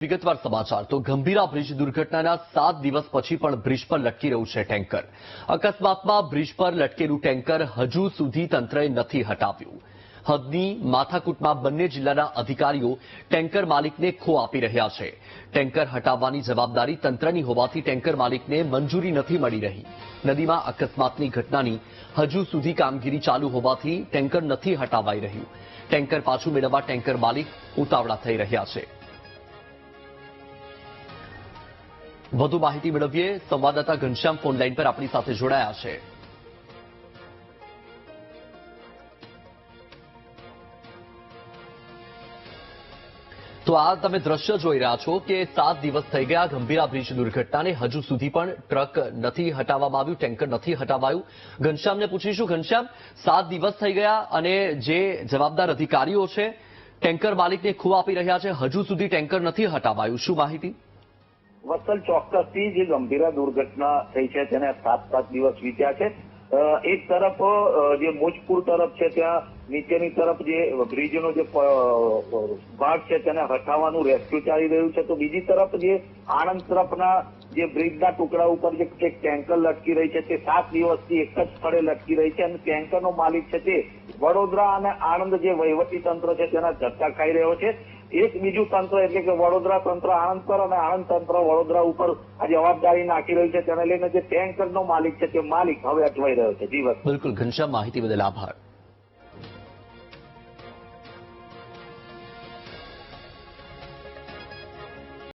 વિગતવાર સમાચાર તો ગંભીરા બ્રિજ દુર્ઘટનાના 7 દિવસ પછી પણ બ્રિજ પર લટકી રહ્યું છે ટેન્કર। અકસ્માતમાં બ્રિજ પર લટકેલું ટેન્કર હજુ સુધી તંત્રએ નથી હટાવ્યું। હદની માથાકૂટમાં બંને જિલ્લાના અધિકારીઓ ટેન્કર માલિકને ખો આપી રહ્યા છે। ટેન્કર હટાવવાની જવાબદારી તંત્રની હોવાથી ટેન્કર માલિકને મંજૂરી નથી મળી રહી। નદીમાં અકસ્માતની ઘટનાની હજુ સુધી કામગીરી ચાલુ હોવાથી ટેન્કર નથી હટાવાઈ રહ્યું। ટેન્કર પાછું મેળવવા ટેન્કર માલિક ઉતાવળા થઈ રહ્યા છે। વધુ માહિતી મેળવીએ સંવાદદાતા ઘનશ્યામ ફોન લાઈન પર આપણી સાથે જોડાયા છે। તો આ તમે દ્રશ્ય જોઈ રહ્યા છો કે 7 દિવસ થઈ ગયા ગંભીરા બ્રિજ દુર્ઘટનાને હજુ સુધી પણ ટ્રક નથી હટાવવામાં આવ્યું, ટેન્કર નથી હટાવાયું। ઘનશ્યામને પૂછીશું, ઘનશ્યામ 7 દિવસ થઈ ગયા અને જે જવાબદાર અધિકારીઓ છે ટેન્કર માલિકને ખો આપી રહ્યા છે, હજુ સુધી ટેન્કર નથી હટાવાયું, શું માહિતી? વત્સલ, ચોક્કસથી જે ગંભીરા દુર્ઘટના થઈ છે તેને 7 દિવસ વીત્યા છે। એક તરફ જે મુજપુર તરફ છે ત્યાં નીચેની તરફ જે બ્રિજનો જે ભાગ છે તેને હટાવવાનું રેસ્ક્યુ ચાલી રહ્યું છે, તો બીજી તરફ જે આણંદ તરફના જે બ્રિજના ટુકડા ઉપર જે એક ટેન્કર લટકી રહી છે તે 7 દિવસથી એક જ સ્થળે લટકી રહી છે અને ટેન્કરનો માલિક છે તે વડોદરા અને આણંદ જે વહીવટી તંત્ર છે તેના ધક્કા ખાઈ રહ્યો છે। એક બીજું તંત્ર એટલે કે વડોદરા તંત્ર આણંદ પર અને આણંદ તંત્ર વડોદરા ઉપર આ જવાબદારી નાખી રહ્યું છે, તેને લઈને જે ટેન્કરનો માલિક છે તે માલિક હવે અટવાઈ રહ્યો છે। જીવન, બિલકુલ ઘનશ્યામ, માહિતી બદલ આભાર।